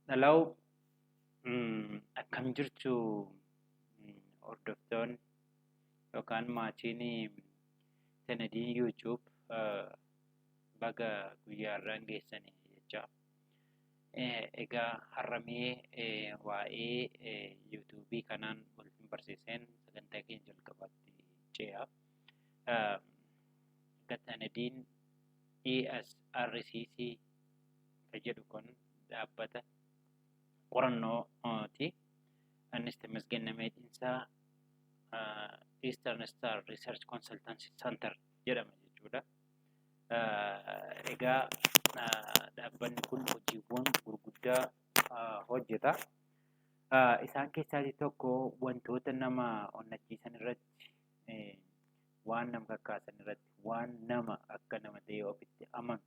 Dhalaw akkam jirtu hordoftoonni yookaan maatiin Sanadii YouTube baga guyyaa irraan geessanii jecha. Egaa har'amee waa'ee YouTube'ii kanaan wal barsiiseen sagantaa keenya jalqabaatti ce'a. Egaa Sanadiin ESRCC kan jedhu kun dhaabbata qorannooti. Innis Tamasgeen isaa Eastern Star Research Consultancy Center jedhama jechuudha. Egaa dhaabbanni kun hojiiwwan gurguddaa hojjeta. Isaan keessaa tokko wantoota nama onnachiisan irratti waan nama kakkaasan irratti waan nama akka nama ta'e ofitti amanu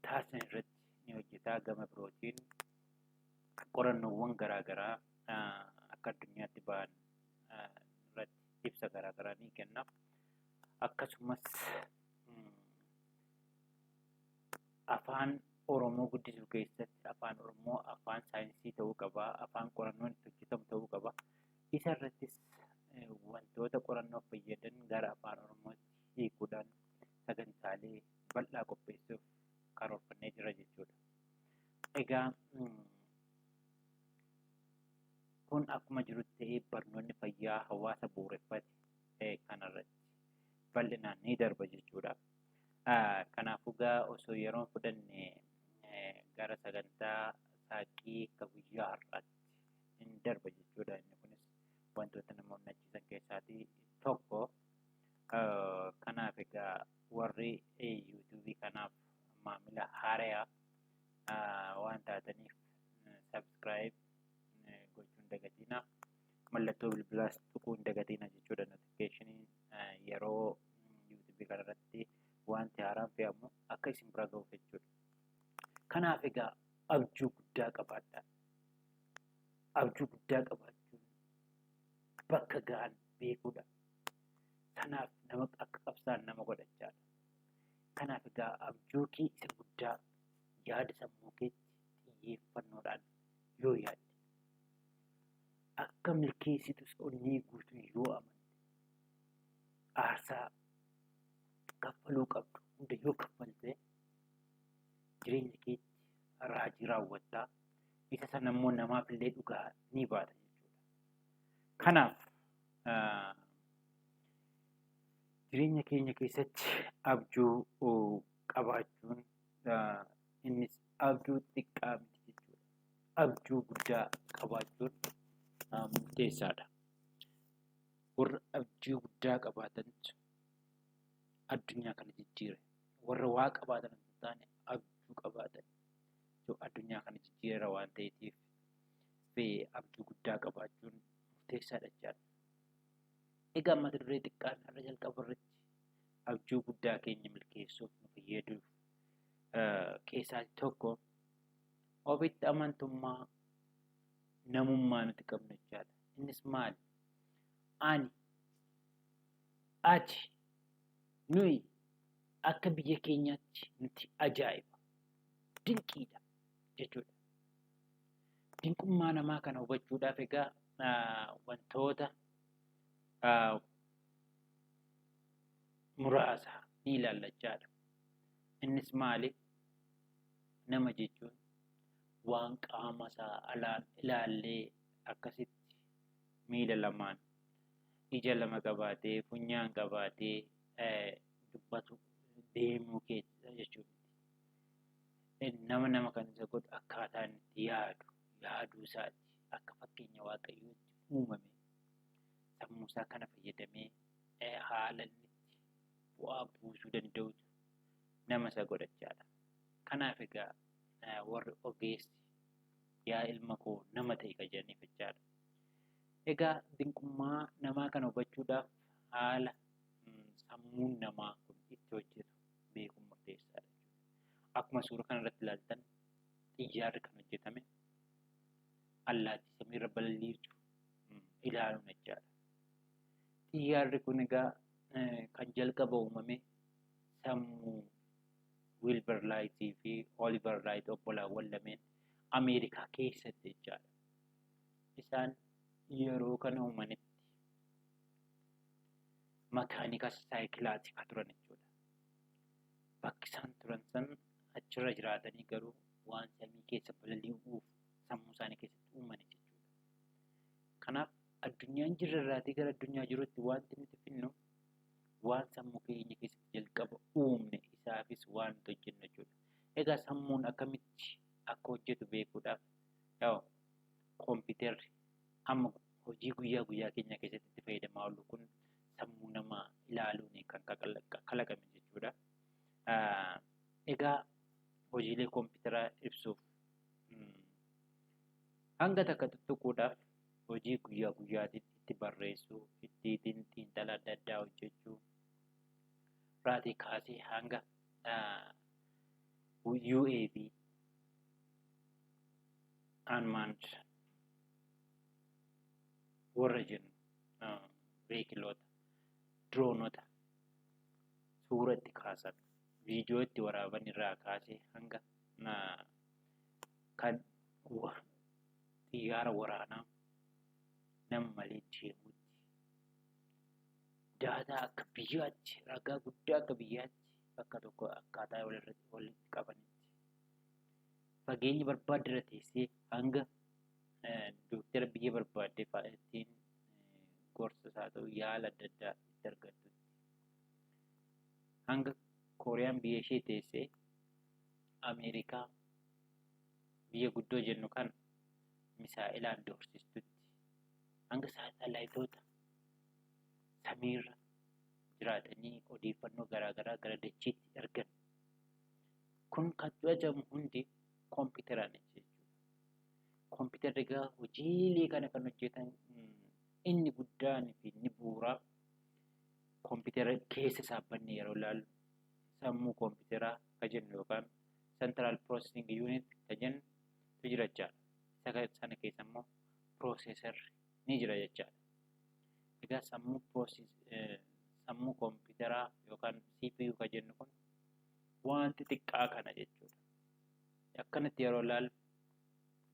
taasisan irratti ni hojjeta. Gama birootiin qorannoowwan garaagaraa akka addunyaatti ba'an irratti ibsa garaagaraa ni kenna. Akkasumas afaan Oromoo guddisuu keessatti afaan Oromoo afaan saayinsii ta'uu qaba, afaan qorannoon itti hojjetamu ta'uu qaba. Isa irrattis wantoota qorannoof fayyadan gara afaan Oromootti hiikuudhaan sagantaalee bal'aa qopheessuuf karoorfannee jira jechuudha. Egaa kun akkuma jirutti ta'ee barnoonni fayyaa hawaasa bu'uureffate kanarratti bal'inaan ni darba jechuudha. Kanaafuu osoo yeroon fudhanne gara sagantaa saaqii akka guyyaa har'aatti ni darba jechuudha. Inni kunis wantoota nama onnachiisan keessaatii tokko. Kanaaf egaa warri yuutuubii kanaaf maamila haaraa waan taataniif sabskiraayib gochuu hin dagatinaa. Mallattoo bilbilaas tuquu hin dagatinaa jechuudha. Notifikeeshiniin yeroo yuutuubii kanarratti wanti haaraan fe'amu akka isin bira ga'uuf jechuudha. Kanaaf egaa abjuu guddaa qabaadhaa. Abjuu guddaa qabaachuun bakka ga'an beekuudha. Kanaaf nama akka qabsaan nama godhachaadha. Kanaaf egaa abjuu kee isa guddaa yaada sammuu keetti xiyyeeffannoodhaan yoo yaadde akka milkeessitus onnee guutuu yoo amante aarsaa kaffaluu qabdu hunda yoo kaffalte jireenya keetti raajii raawwattaa. Isa sana immoo namaaf illee dhugaa ni baata jechuudha. Kanaaf jireenya keenya keessatti abjuu qabaachuun innis abjuu xiqqaa miti jechuudha. Abjuu guddaa qabaachuun murteessaadha. Warra abjuu guddaa qabaatantu addunyaa kana jijjiire. Warra waa qabaatan hin taane abjuu qabaatan addunyaa kana jijjiirra waan ta'eef abjuu guddaa qabaachuun murteessaadha jechuudha. Egaa mata duree xiqqaan irra jalqaba irratti abjuu guddaa keenya milkeessuuf nu fayyaduuf keessaa tokko ofitti amantummaa namummaa nuti qabnu jechaadha. Innis maali? Ani, ati, nuyi akka biyya keenyaatti nuti ajaa'iba, dinqiidha jechuudha. Dinqummaa namaa kana hubachuudhaaf egaa wantoota muraasa ni ilaallachaadha. Innis maali? Nama jechuun waan qaama isaa alaan ilaallee akkasitti miila lamaan ija lama qabaatee funyaan qabaatee dubbatu deemuu keessa jechuudha. Nama kan isa godhu akkaataa inni yaaduu isaati. Akka fakkeenya waaqayyootti uumame sammuu isaa kana fayyadamee haala inni bu'aa buusuu danda'utu nama isa godhachaadha. Kanaaf egaa warri ogeessi yaa ilma koo nama ta'e ka jedhaniif jechaadha. Egaa dinqummaa namaa kana hubachuudhaaf haala sammuun namaa kun itti hojjetu beekuun murteessaadha. Akkuma suura kanarratti ilaaltan xiyyaarri kan hojjetame allaattii samiirra balaliitu ilaaluun jechaadha. Xiyyaarri kun egaa kan jalqaba uumame sammuu Wilbur Lightii fi Oliver Light obbolaawwan lameen Ameerikaa keessatti jechaadha. Isaan yeroo kana uumanitti makaanika saayikilaati kan turan jechuudha. Bakki isaan turan san achirra jiraatanii garuu waan samii keessa balali'uuf sammuu isaanii keessatti uumani jechuudha. Kanaaf addunyaan jirarraatii gara addunyaa jirutti wanti nuti finnu waan sammuu keenya keessatti jalqaba uumne isaafis waan hojjennu jechuudha. Egaa sammuun akkamitti akka hojjetu beekuudhaaf kompiitarri amma hojii guyyaa guyyaa keenya keessatti itti fayyadamaa oolu kun sammuu namaa ilaaluun kan kalaqame jechuudha. Egaa hojiilee kompiitaraa ibsuuf hanga takka tuttuquudhaaf hojii guyyaa guyyaatiin itti barreessuu, ittiin xiinxala adda addaa hojjechuu irraatii kaasee hanga UAV unmanned warra jennu veekiloota, diroonota suura itti kaasan, viidiyoo itti waraaban irraa kaasee hanga kan xiyyaara waraanaa nama malee deemuutti daataa akka biyyaatti ragaa guddaa akka biyyaatti bakka tokko akkaataa walitti qabanitti fageenya barbaadde irra teessee hanga dooktara biyya barbaadde fa'aa ittiin gorsas haa ta'u yaala adda addaa itti argattutti hanga Kooriyaan biyya ishee teessee Ameerikaa biyya guddoo jennu kan misaa'ilaan doorsistutti hanga saatalaayitoota samiirra jiraatanii odeeffannoo garaagaraa gara dachiitti ergan kun kan to'atamu hundi kompiitaraan jechuudha. Kompiitarri egaa hojiilee kana kan hojjetan inni guddaan fi inni bu'uuraa kompiitara keessa saaphanne yeroo ilaallu sammuu kompiitaraa kan jennu yookaan central processing unit kan jennu jira jechaadha. Isa sana keessa immoo processor ni jira jechaadha. Egaa sammuu kompiitaraa yookaan CPU kan jennu kun wanti xiqqaa kana jechuudha. Akkanatti yeroo ilaallu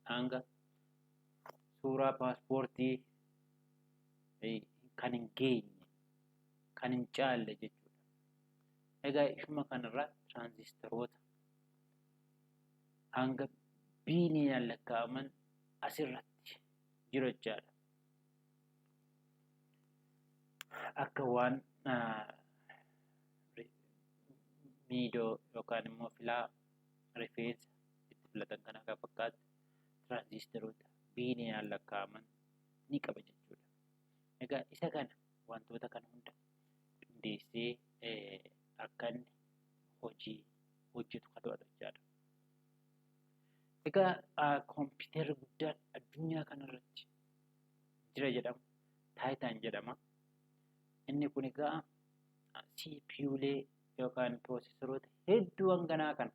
hanga suuraa paaspoortii kan hin geenye kan hin caalle jechuudha. Egaa ishuma kanarraa tiraanzistaroota hanga biiliyoonaan lakkaa'aman asirratti jiru jechaadha. Akka waan miidoo yookaan immoo filaa rifeensa itti filatan kan akka fakkaatu tiraanzistaroota biiliyoonaan lakkaa'aman ni qaba jechuudha. Egaa isa kana wantoota kana hunda qindeessee akka inni hojii hojjetu kan to'atu jechaadha. Egaa kompiitarri guddaan addunyaa kanarratti jira jedhamu taayitaan jedhama. Inni kun egaa CPUlee yookaan piroosesoroota hedduu hanganaa kana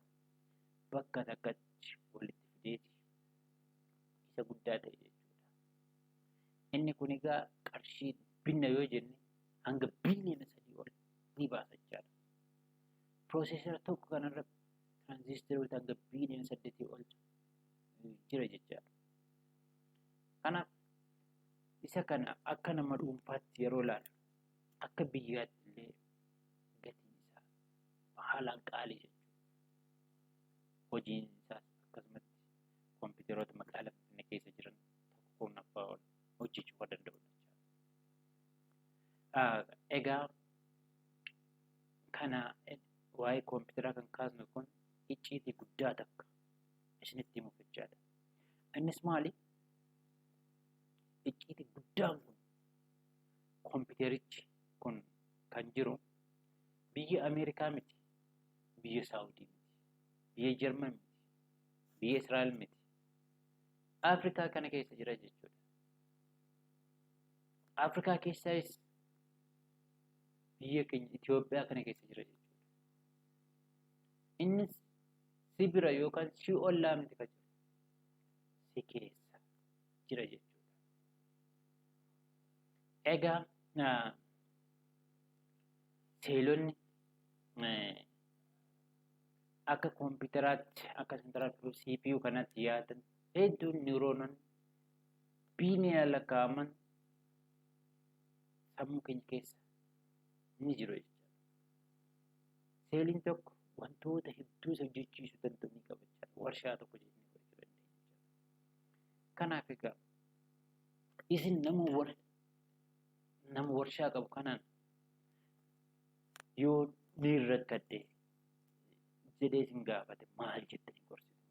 bakka takkatti walitti fideeti isa guddaa ta'e jechuudha. Inni kun egaa qarshii binna yoo jenne hanga biiliyoona 3 ol ni baasa jechaadha. Piroosesora tokko kanarra tiraanzistaroota hanga biiliyoona 8 ol jira jechaadha. Kanaaf isa kana akka nama dhuunfaatti yeroo ilaalu akka biyyaatti illee gatiin isaa haalaan qaalii jechuudha. Hojiin isaas akkasumatti kompiitaroota magaalaa Finfinnee keessa jiran tokko kurnaffaa ol hojjechuu kan danda'u jechuudha. Egaa kana waa'ee kompiitaraa kan kaasnu kun icciitii guddaa takka isinitti himuuf jechaadha. Innis maali? Icciitii guddaan kun kompiitarichi kun kan jiru biyya Ameerikaa miti, biyya Saawudii miti, biyya Jarman miti, biyya Israa'el miti. Afrikaa kana keessa jira jechuudha. Afrikaa keessaas biyya keenya Itoophiyaa kana keessa jira jechuudha. Innis si bira yookaan si ollaa miti kan jiru si keessa jira jechuudha. Egaa seelonni akka koompitaraatti akka sentiraal CPU kanatti yaatan hedduun niwuroonoon biiliyoonaan lakkaa'aman sammuu keenya keessa ni jiru jechuudha. Seeliin tokko wantoota hedduu isa hojjechiisuu danda'u ni qaba jechuudha. Warshaa tokko jennee fudhachuu dandeenya jechuudha. Kanaaf egaa isin nama warshaa qabu kanaan yoo ni rakkadhe jedhee isin gaafate maal jettanii gorsitu?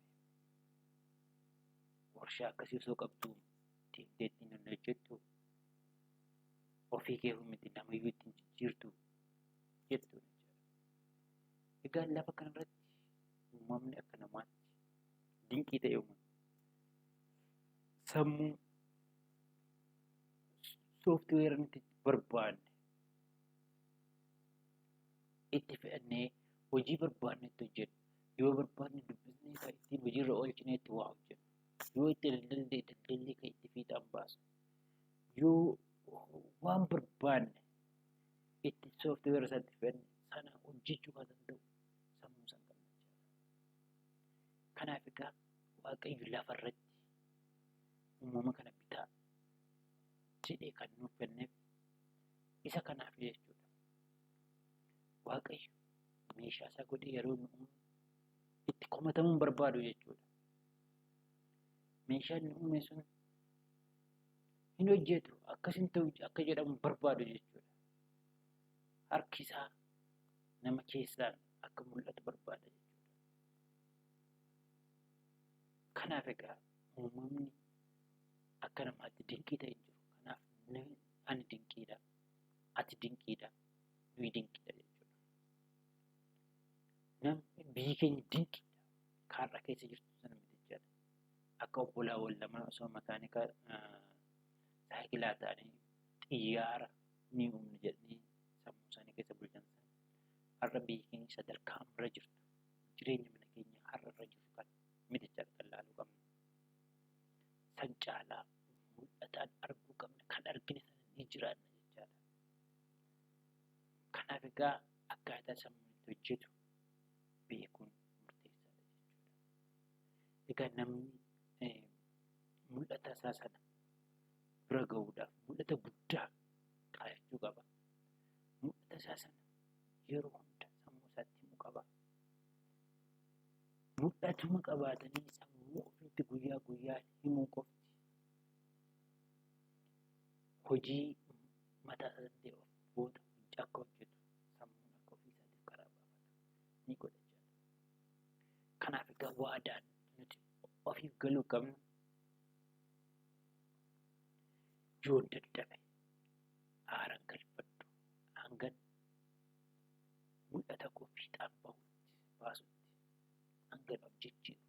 Warshaa akkasii osoo qabdu deettiin hin hojjettu ofii kee miti namayyuu ittiin jijjiirtu jettu. Egaa lafa kanarratti uumamni akka namaatti dinqii ta'e uumama. Sammuu sooftiweera nuti barbaanne itti fe'annee hojii barbaanne itti hojjennu. Yoo barbaanne dubbisnee kan ittiin hojiirra oolchinee itti waa hojjennu. Yoo itti daldallee kan itti fiixaan baasu. Yoo waan barbaanne itti sooftiweera isaatti fe'anne sana hojjechuu kan danda'u sammuu san qabna jechuudha. Kanaaf egaa Waaqayyo lafarratti uumama kana bitaa jedhee kan nuuf kenneef isa kanaaf jechuudha. Waaqayyo meeshaa isaa godhee yeroo nu uumu itti komatamuun barbaadu jechuudha. Meeshaan nu uume sun hin hojjetu akkasin ta'u akka jedhamu barbaadu jechuudha. Harki isaa nama keessaan akka mul'atu barbaada jechuudha. Kanaaf egaa uumamni akka namaatti dinqii ta'e jiru. Kanaaf ani dinqiidha, ati dinqiidha, nuyi dinqiidha jechuudha. Biyyi keenya dinqiidha. Kaarra keessa jirtu sana miti jechuudha. Akka obbolaawwan lama osoo makaanika saayikilaa ta'anii xiyyaara ni uumna jedhanii sammuu isaanii keessa bulchan sana har'a biyyi keenya sadarkaa irra jirtu jireenya mana keenya har'a irra jiru kan miti jechuudha kan laaluu qabna. San caalaa mul'ataan arguu qabna kan argine sana ni jiraanna jechuudha. Kanaaf egaa akkaataa sammuu itti hojjetu beekuun murteessaadha jechuudha. Egaa namni mul'ata isaa sana bira gahuudhaaf mul'ata guddaa kaayachuu qaba. Mul'ata isaa sana yeroo hunda sammuu isaatti himuu qaba. Mul'atuma qabaatanii sammuu ofiitti guyyaa guyyaa himuu qofti hojii mataa isaa danda'e of booda akka hojjetu sammuun akka ofii isaatiif karaa baafatu ni godha jechuudha. Kanaaf egaa waadaan nuti ofiif galuu qabnu yoo dadhabe aaraan galfadhu hangan mul'ata koo fiixaan baasutti hangan of jijjiiru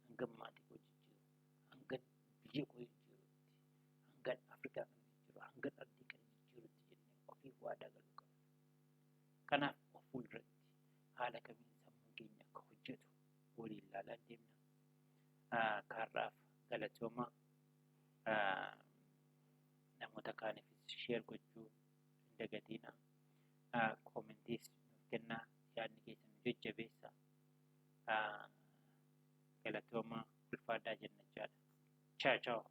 hangan maatii koo jijjiiru hangan biyya koo jijjiirutti hangan Afrikaa kan jijjiiru hangan ardii kan jijjiirutti jennee ofiif waadaa galuu qabna. Kanaaf of fuulduratti haala kamiin sammuu keenya akka hojjetu waliin ilaalaa deemna. Kaarraaf galatooma. Namoota kaaniifis sheer gochuu hin dagatiina. Koomentiis nuuf kennaa, yaadni keessan nu jajjabeessa. Galatooma ulfaadhaa jenna jechaadha. Ciao ciao.